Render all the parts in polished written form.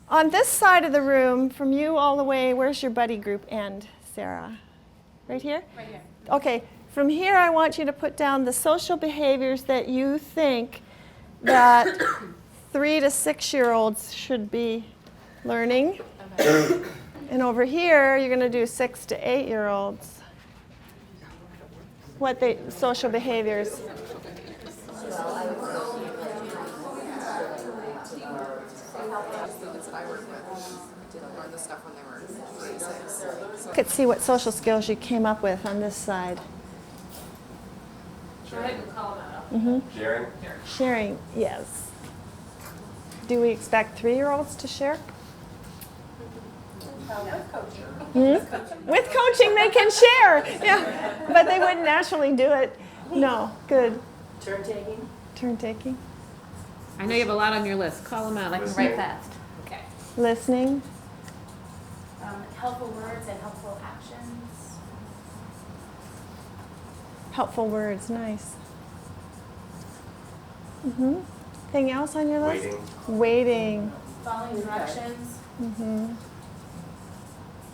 On this side of the room, from you all the way, where's your buddy group end, Sarah? Right here? Right here. Okay, from here I want you to put down the social behaviors that you think that 3 to 6-year-olds should be learning. Okay. And over here, you're going to do 6 to 8-year-olds. What they social behaviors? Students that I work with didn't learn the stuff when they were 3 to 6. Look at see what social skills you came up with on this side. Go ahead and call them out. Mm-hmm. Sharing? Sharing, yes. Do we expect 3-year-olds to share? With coaching. Hmm? With coaching, they can share. Yeah, but they wouldn't naturally do it. No, good. Turn taking? Turn taking. I know you have a lot on your list. Call them out. I can write fast. Okay. Listening. Helpful words and helpful actions. Helpful words, nice. Mm-hmm. Anything else on your list? Waiting. Waiting. Following directions. Mm-hmm.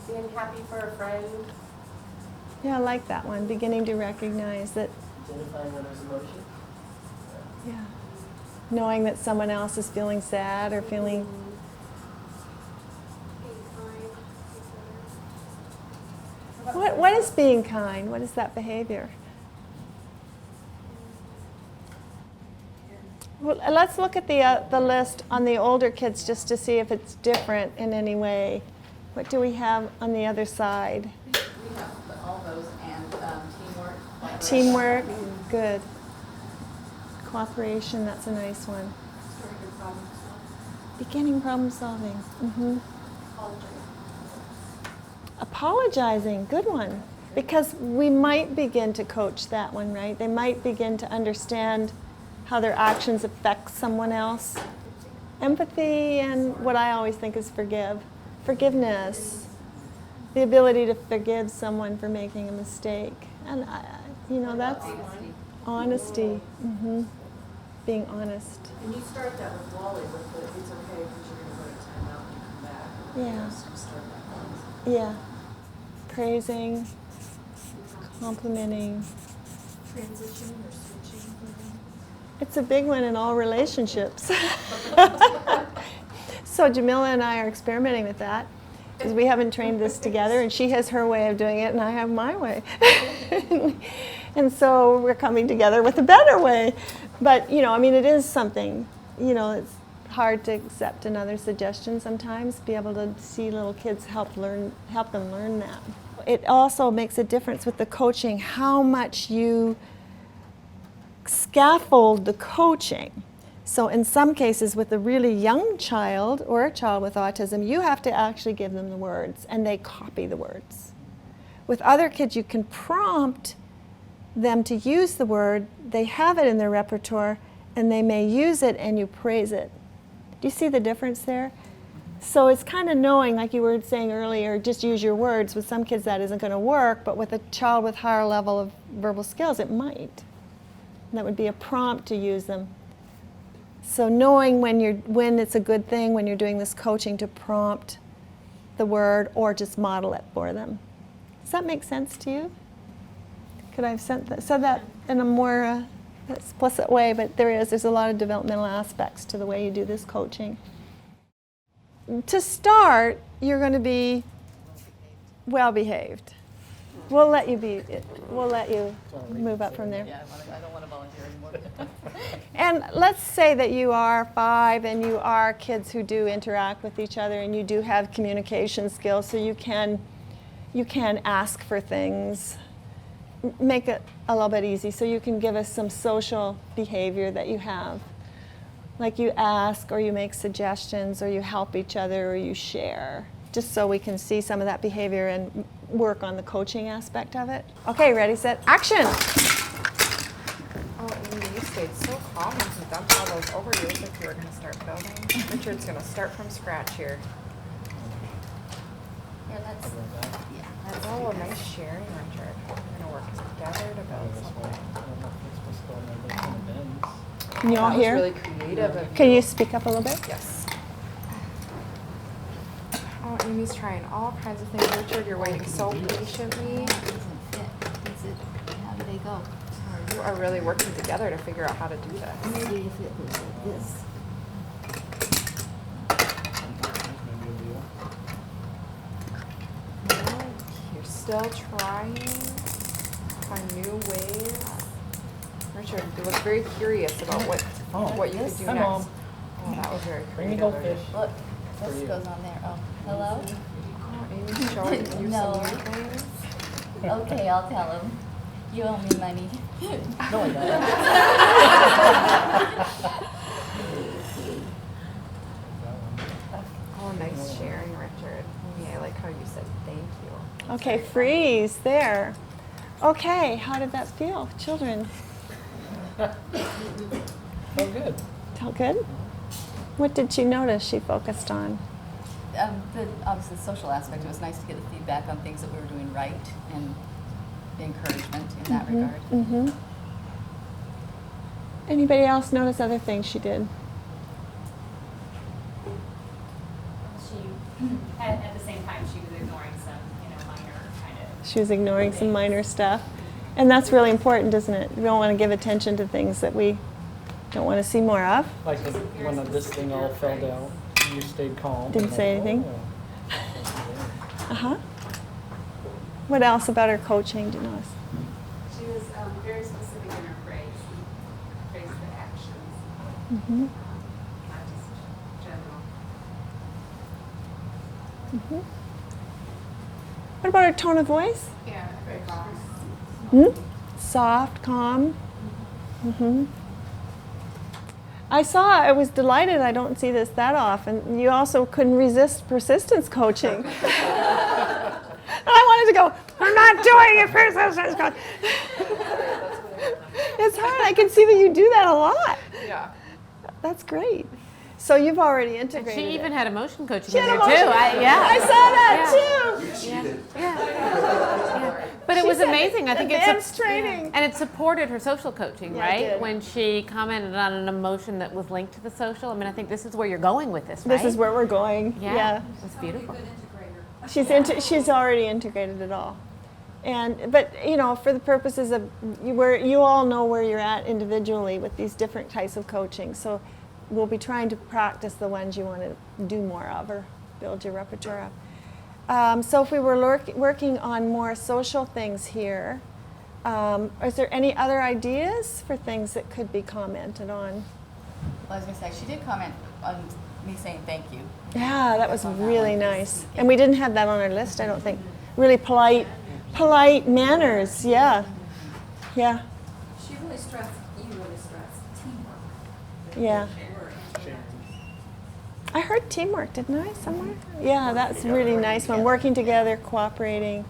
Being happy for a friend. Yeah, I like that one. Beginning to recognize that. Identifying others' emotion? Yeah. Knowing that someone else is feeling sad or feeling. What is being kind? What is that behavior? Well, let's look at the list on the older kids just to see if it's different in any way. What do we have on the other side? We have all those and teamwork. Teamwork, good. Cooperation, that's a nice one. Beginning problem solving. Mm-hmm. Apologizing, good one. Because we might begin to coach that one, right? They might begin to understand how their actions affect someone else. Empathy and what I always think is forgiveness. The ability to forgive someone for making a mistake. And, that's honesty. Mm-hmm. Being honest. And you start that with Wally with the it's okay because you're going to go to timeout and come back. Yeah. You start that one. Yeah. Praising, complimenting. Transitioning or switching. It's a big one in all relationships. So Jamila and I are experimenting with that because we haven't trained this together, and she has her way of doing it and I have my way. And so we're coming together with a better way. But, it is something, it's hard to accept another suggestion sometimes, be able to see little kids help them learn that. It also makes a difference with the coaching, how much you scaffold the coaching. So in some cases with a really young child or a child with autism, you have to actually give them the words and they copy the words. With other kids, you can prompt them to use the word, they have it in their repertoire, and they may use it and you praise it. Do you see the difference there? So it's kind of knowing, like you were saying earlier, just use your words. With some kids that isn't going to work, but with a child with higher level of verbal skills, it might. And that would be a prompt to use them. So knowing when it's a good thing, when you're doing this coaching, to prompt the word or just model it for them. Does that make sense to you? Could I have said that in a more explicit way, but there's a lot of developmental aspects to the way you do this coaching. To start, you're going to be well behaved. We'll let you move up from there. Yeah, I don't want to volunteer anymore. And let's say that you are 5 and you are kids who do interact with each other and you do have communication skills, so you can ask for things. Make it a little bit easy so you can give us some social behavior that you have. Like you ask or you make suggestions or you help each other or you share, just so we can see some of that behavior and work on the coaching aspect of it. Okay, ready, set, action! Oh, Amy, you stayed so calm and you dumped all those over you as if you were going to start building. Richard's going to start from scratch here. Here, let's. Yeah. That's all a nice sharing, Richard. We're going to work together to build something. Can you all That was hear? really creative of Can you speak up a little bit? Yes. Amy's trying all kinds of things. Richard, you're waiting so patiently. How do they go? You are really working together to figure out how to do this. Maybe if it was like this. You're still trying to find new ways. Richard, you look very curious about what you could do Hi, next. Mom. Oh, that was very Bring me creative. goldfish. Look, For this you. goes on there. Oh, hello? Oh, Amy's showing you No. some new things. Okay, I'll tell him. You owe me money. No, I don't. Oh, nice sharing, Richard. Yeah, I like how you said thank you. Okay, freeze there. Okay, how did that feel, children? Oh, good. Felt good? What did she notice she focused on? Obviously, the social aspect. It was nice to get the feedback on things that we were doing right and the encouragement in that regard. Mm-hmm. Anybody else notice other things she did? She, at the same time, she was ignoring some, minor kind of. She was ignoring some minor stuff. And that's really important, isn't it? We don't want to give attention to things that we don't want to see more of. Like when this thing all fell down, you stayed calm. Didn't and say like, anything? oh. Uh-huh. What else about her coaching do you notice? She was very specific in her praise, and praised the actions, Mm-hmm. not just general. Mm-hmm. What about her tone of voice? Yeah, very calm. Soft, calm. Mm-hmm. I was delighted. I don't see this that often. You also couldn't resist persistence coaching. And I wanted to go, I'm not doing it, persistence coaching. It's hard. I can see that you do that a lot. Yeah. That's great. So you've already And integrated she even it. had emotion coaching She in had there too. emotion- Yeah. I saw that too. Yeah. But it She was said amazing. I think advanced training. And it supported her social coaching, Yeah, it right? did. When she commented on an emotion that was linked to the social. I mean, I think this is where you're going with this, right? This is where we're going. Yeah. It's beautiful. She's already integrated it all. But for the purposes of you all know where you're at individually with these different types of coaching. So we'll be trying to practice the ones you want to do more of or build your repertoire up. So if we were working on more social things here, is there any other ideas for things that could be commented on? Well, I was going to say, she did comment on me saying thank you. Yeah, that was On that really one. nice. And we didn't have that on our list, I don't think. Really polite manners, yeah. Yeah, She really stressed, you really stressed teamwork. yeah. I heard teamwork, didn't I, somewhere? Yeah, that's really nice one. Working together, cooperating.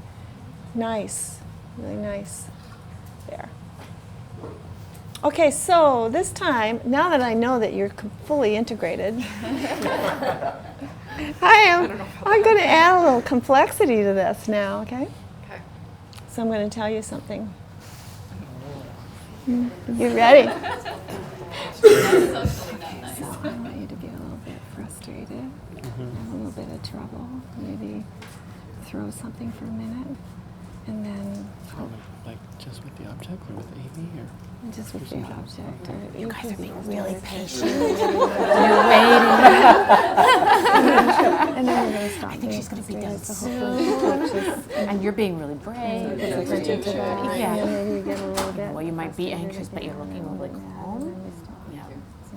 Nice, really nice. There. Okay, so this time, now that I know that you're fully integrated, I'm going to add a little complexity to this now, okay? Okay. So I'm going to tell you something. You ready? So I want you to get a little bit frustrated, have a little bit of trouble, maybe throw something for a minute, and then Like just with the object or with Amy or? just with the object. Or You guys are being really patient. You're waiting. And then we're going to stop. I think she's going to be done so soon. And you're being really brave. pay attention to that. Yeah. And then maybe you get a little bit. Well, you might be frustrated anxious, but you're again, looking really and calm. then we stop. Yeah.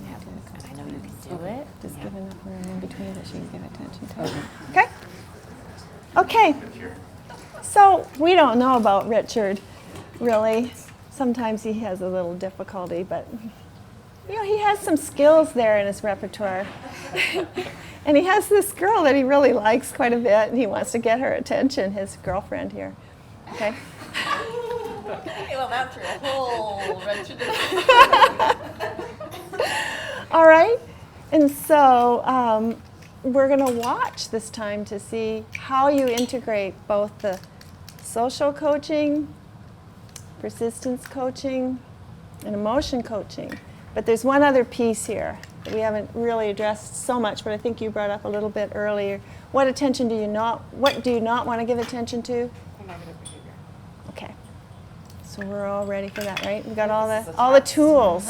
Yeah. And I know you can do it. Just give enough room in between that she can give attention to it. Okay? Okay. So we don't know about Richard, really. Sometimes he has a little difficulty, but he has some skills there in his repertoire. And he has this girl that he really likes quite a bit, and he wants to get her attention, his girlfriend here. Okay? Well, that's your whole wretched. All right? And so we're going to watch this time to see how you integrate both the social coaching, persistence coaching, and emotion coaching. But there's one other piece here that we haven't really addressed so much, but I think you brought up a little bit earlier, What attention do you not, what do you not want to give attention to? The negative behavior. Okay. So we're all ready for that, right? We got This is a all the test. tools.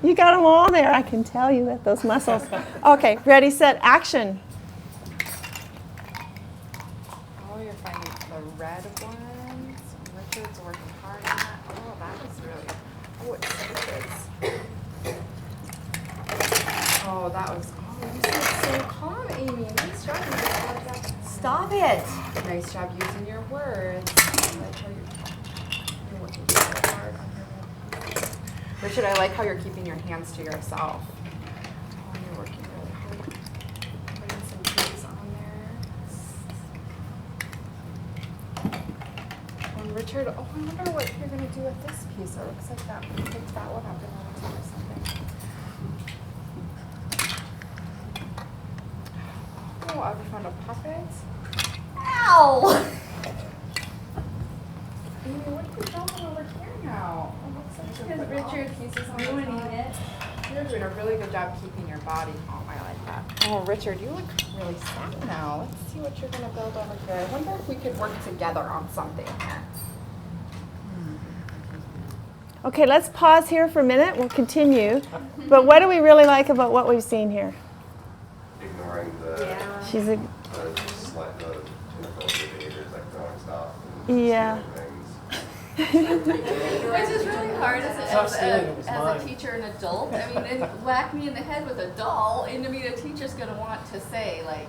You got them all there. I can tell you that those muscles. Okay, ready, set, action. Oh, you're finding the red ones. Richard's working hard on that. Oh, that was really. Oh, it is. Oh, that was. Oh, you said so calm, Amy. Nice job. You did a good job. Stop it. Nice job using your words. I like how you're working so hard on your red. Richard, I like how you're keeping your hands to yourself. Oh, you're working really hard. Putting some keys on there. Oh, Richard, oh, I wonder what you're going to do with this piece. It looks like that. You picked that one up and that or something. Oh, have you found a puppet? Ow! Amy, what are you jumping over here now? Oh, looks like you're putting all the pieces on the top. You're doing a really good job keeping your body calm. I like that. Oh, Richard, you look really sad now. Let's see what you're going to build over here. I wonder if we could work together on something here. Okay, let's pause here for a minute. We'll continue. But what do we really like about what we've seen here? Ignoring the She's a, slight the inappropriate behaviors like throwing stuff and Yeah. stealing things. Which is really hard as Stop stealing, it was a mine. teacher and adult. I mean, then whack me in the head with a doll, and I mean, a teacher's going to want to say, like,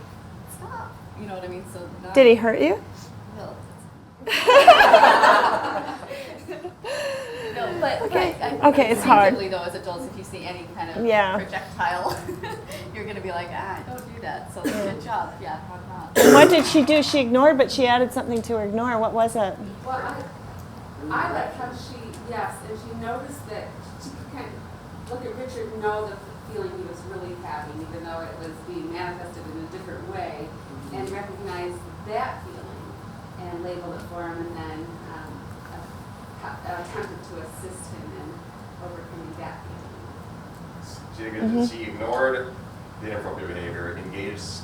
stop. You know what I mean? So not, did he hurt you? well, no, but Okay. I think Okay, it's hard. instinctively, though, as adults, if you see any kind of Yeah. projectile, you're going to be like, don't do that. So good job. Yeah, not. What did she do? She ignored, but she added something to ignore. What was it? Well, I like how she, yes, and she noticed that she could kind of look at Richard and know the feeling he was really having, even though it was being manifested in a different way, and recognize that feeling and label it for him, and then attempted to assist him in overcoming that feeling. She ignored the inappropriate behavior, engaged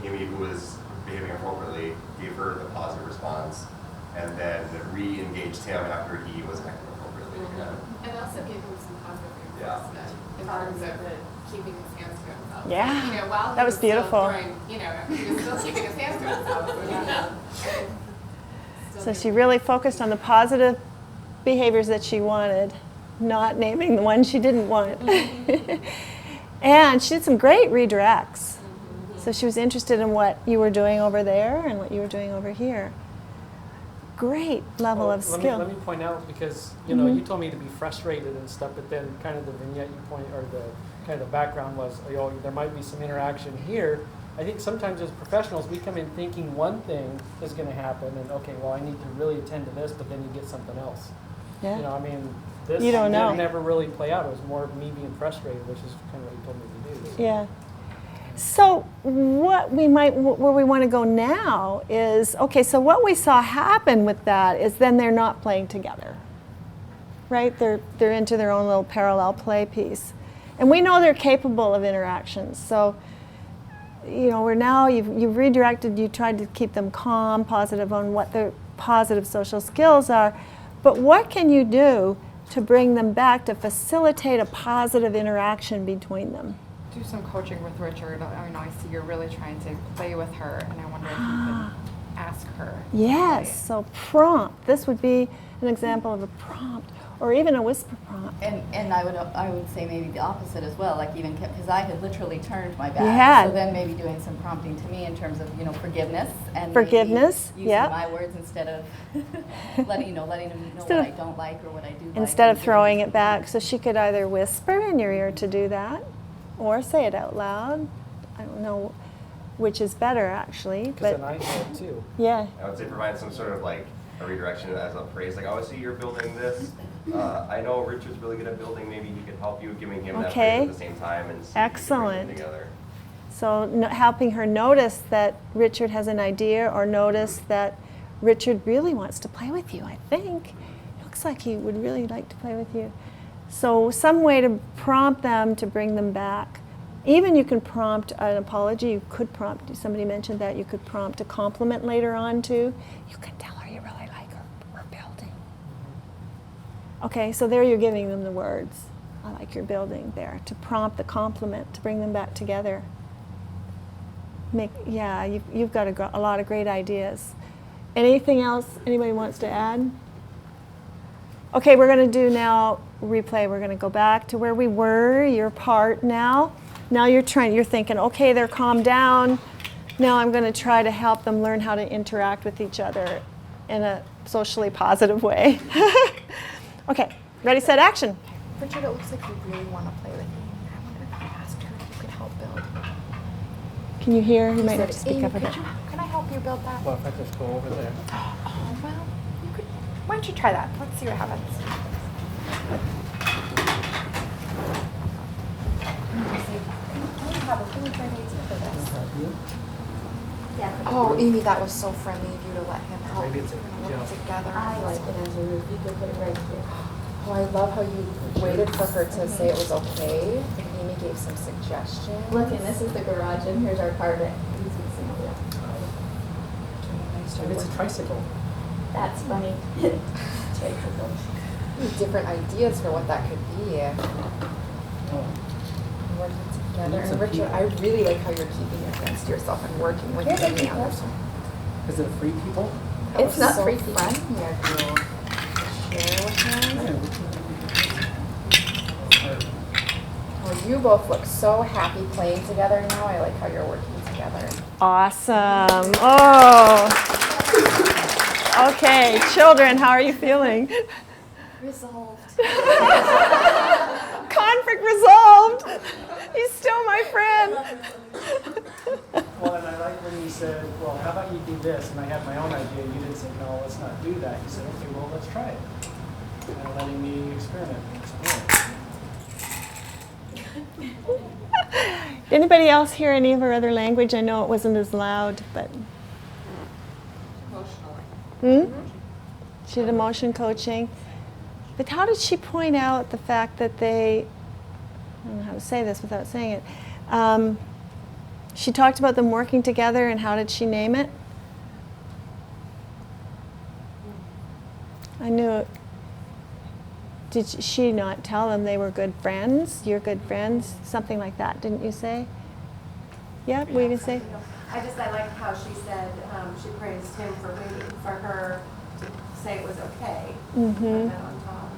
Amy, who was behaving appropriately, gave her the positive response, and then re-engaged him after he was acting appropriately again. And also gave him some positive Yeah. reinforcement in terms of keeping his hands to himself. Yeah. You know, while he That was still beautiful. throwing, he was still keeping his hands to himself. So she really focused on the positive behaviors that she wanted, not naming the ones she didn't want. And she did some great redirects. So she was interested in what you were doing over there and what you were doing over here. Great level of skill. Let me point out, because you know, you told me to be frustrated and stuff, but then kind of the vignette you point, or the kind of the background was, there might be some interaction here. I think sometimes as professionals, we come in thinking one thing is going to happen, and okay, well, I need to really attend to this, but then you get something else. Yeah. You know, I mean, this You don't know. didn't never really play out. It was more of me being frustrated, which is kind of what you told me to do. So. Yeah. So where we want to go now is, okay, so what we saw happen with that is then they're not playing together, right? They're into their own little parallel play piece. And we know they're capable of interactions. So, you know, you've redirected, you tried to keep them calm, positive on what their positive social skills are. But what can you do to bring them back to facilitate a positive interaction between them? Do some coaching with Richard. I mean, I see you're really trying to play with her, and I wonder if you could ask her. Yes, so prompt. This would be an example of a prompt, or even a whisper prompt. And I would say maybe the opposite as well, like even because I had literally turned my back. You had. So then maybe doing some prompting to me in terms of, you know, forgiveness and Forgiveness, maybe using yeah. my words instead of letting them know Instead what of- I don't like or what I do like. Instead of and throwing it back. So she could either whisper in your ear to do that, or say it out loud. I don't know which is better, actually. Because But then I know it too. yeah, I would say provide some sort of like a redirection as a praise, like, oh, I see you're building this. I know Richard's really good at building. Maybe he could help you, giving him that Okay. praise at the same time, and see if you can bring Excellent. them together. so helping her notice that Richard has an idea, or notice that Richard really wants to play with you, I think. Looks like he would really like to play with you. So some way to prompt them to bring them back Even you can prompt an apology. You could prompt, somebody mentioned that, you could prompt a compliment later on too. You can tell her you really like her building. Okay, so there you're giving them the words. I like your building there, to prompt the compliment, to bring them back together. You've got a lot of great ideas. Anything else anybody wants to add? Okay, we're going to do now replay. We're going to go back to where we were, your part now. Now you're thinking, okay, they're calmed down. Now I'm going to try to help them learn how to interact with each other in a socially positive way. Okay, ready, set, action. Richard, it looks like you really want to play with me. I wonder if I asked her if you could help build. Can you hear? You might said, have to speak Amy, up a bit. Can I help you build that? Well, if I just go over there. Oh, well, you could. Why don't you try that? Let's see what happens. Oh, Amy, that was so friendly of you to let him help. Maybe it's work together. I like it as a roof. You could put it right here. Oh, I love how you waited for her to say it was okay, and Amy gave some suggestions. Look, and this is the garage, and here's our carpet. Maybe it's a tricycle. That's funny. Tricycle. Different ideas for what that could be. Oh. Working together. Lots And of Richard, people. I really like how you're keeping it against yourself and working with Here's a Amy people. on this one. Is it free people? That It's was not so free. friendly of you. Share with him. Oh, you both look so happy playing together now. I like how you're working together. Awesome. Oh. Okay, children, how are you feeling? Resolved. Conflict resolved. He's still my friend. Well, and I like when you said, well, how about you do this? And I had my own idea. You didn't say, no, let's not do that. You said, okay, well, let's try it. And letting me experiment and explore. Did anybody else hear any of her other language? I know it wasn't as loud, but. Emotionally. She did emotion coaching. But how did she point out the fact that I don't know how to say this without saying it. She talked about them working together, and how did she name it? I knew it. Did she not tell them they were good friends? You're good friends? Something like that, didn't you say? Yeah, what were you going to say? I liked how she said she praised him for waiting for her to say it was okay. Mm-hmm. On top.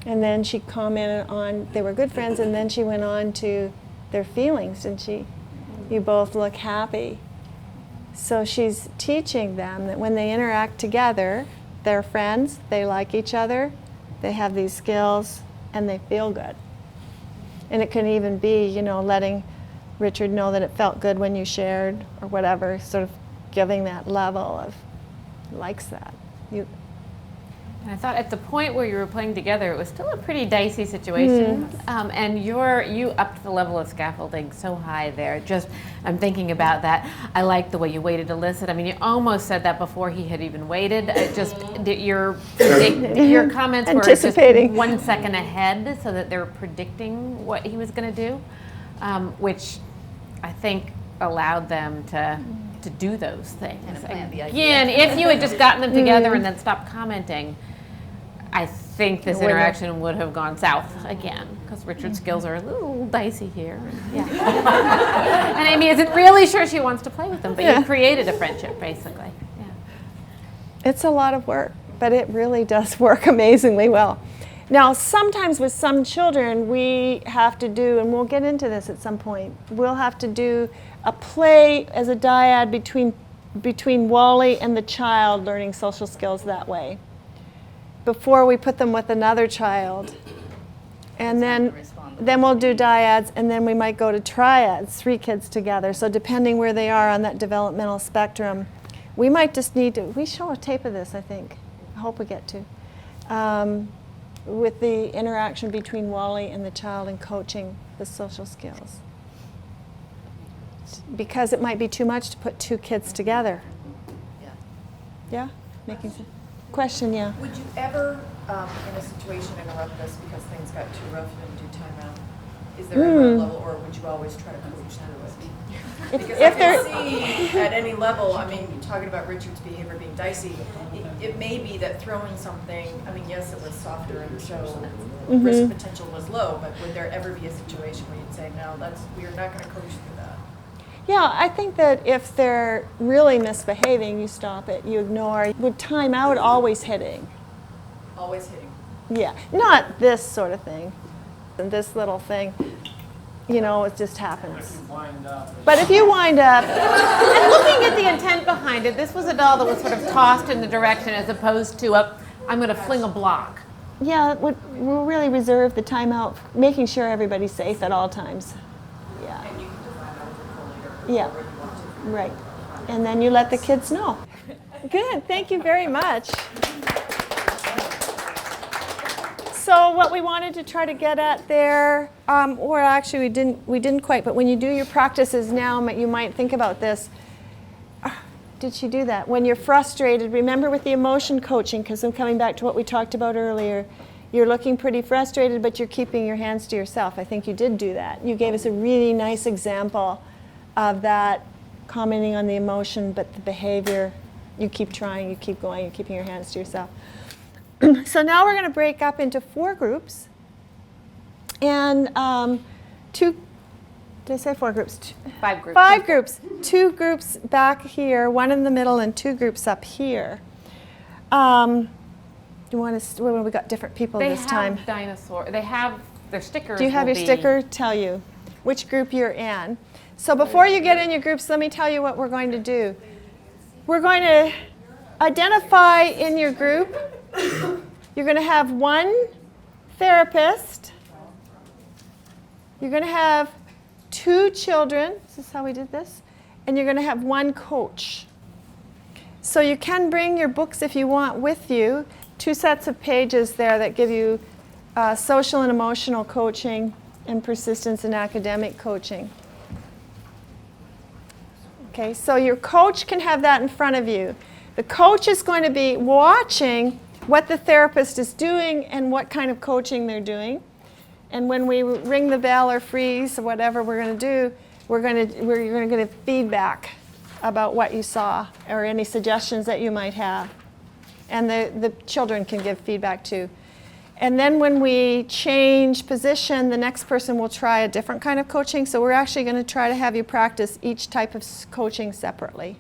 And then she commented on they were good friends, and then she went on to their feelings, didn't she? You both look happy. So she's teaching them that when they interact together, they're friends, they like each other, they have these skills, and they feel good. And it can even be, letting Richard know that it felt good when you shared or whatever, sort of giving that level of likes that. And I thought at the point where you were playing together, it was still a pretty dicey situation. And you upped the level of scaffolding so high there. I'm thinking about that. I like the way you waited to listen. I mean, you almost said that before he had even waited. Your comments were just Anticipating. 1 second ahead, so that they were predicting what he was going to do, which I think allowed them to do those things. And plant the idea. Yeah, and if you had just gotten them together and then stopped commenting, I think this interaction would have gone south again, because Richard's skills are a little dicey here. Yeah. And Amy isn't really sure she wants to play with them, but you created a friendship, basically. Yeah. It's a lot of work, but it really does work amazingly well. Now, sometimes with some children, we have to do, and we'll get into this at some point, we'll have to do a play as a dyad between Wally and the child learning social skills that way, before we put them with another child. And then we'll do dyads, and then we might go to triads, 3 kids together. So depending where they are on that developmental spectrum, we might just need to, we show a tape of this, I think. I hope we get to. With the interaction between Wally and the child and coaching the social skills. Because it might be too much to put 2 kids together. Yeah. Yeah? Making sense? Question, yeah. Would you ever, in a situation, interrupt this because things got too rough and do timeout? Is there a level, or would you always try to coach through it? Because If I they're can see at any level, I mean, talking about Richard's behavior being dicey, it may be that throwing something, I mean, yes, it was softer and so risk potential was low, but would there ever be a situation where you'd say, no, we are not going to coach through that? Yeah, I think that if they're really misbehaving, you stop it, you ignore. With time out, always hitting. Always hitting. Yeah, not this sort of thing, and this little thing. You know, it just happens. But if you wind up, And looking at the intent behind it, this was a doll that was sort of tossed in the direction as opposed to I'm going to fling a block. yeah, we'll really reserve the time out, making sure everybody's safe at all times. Yeah. And you can define that with your Yeah, wherever you want to. right. And then you let the kids know. Good, thank you very much. So what we wanted to try to get at there, or actually we didn't quite, but when you do your practices now, you might think about this. Did she do that? When you're frustrated, remember with the emotion coaching, because I'm coming back to what we talked about earlier, you're looking pretty frustrated, but you're keeping your hands to yourself. I think you did do that. You gave us a really nice example of that, commenting on the emotion, but the behavior, you keep trying, you keep going, you're keeping your hands to yourself. So now we're going to break up into 4 groups. And 2, did I say 4 groups? 5 groups. 5 groups. 2 groups back here, 1 in the middle, and 2 groups up here. Do you want to, well, we got different people this time. They have dinosaur. They have their stickers. Do you have your sticker tell you which group you're in? So before you get in your groups, let me tell you what we're going to do. We're going to identify in your group. You're going to have 1 therapist. You're going to have 2 children. This is how we did this. And you're going to have 1 coach. So you can bring your books if you want with you. 2 sets of pages there that give you social and emotional coaching and persistence and academic coaching. Okay, so your coach can have that in front of you. The coach is going to be watching what the therapist is doing and what kind of coaching they're doing. And when we ring the bell or freeze or whatever we're going to do, you're going to get feedback about what you saw or any suggestions that you might have. And the children can give feedback too. And then when we change position, the next person will try a different kind of coaching. So we're actually going to try to have you practice each type of coaching separately.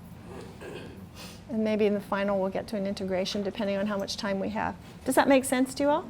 And maybe in the final we'll get to an integration depending on how much time we have. Does that make sense to you all?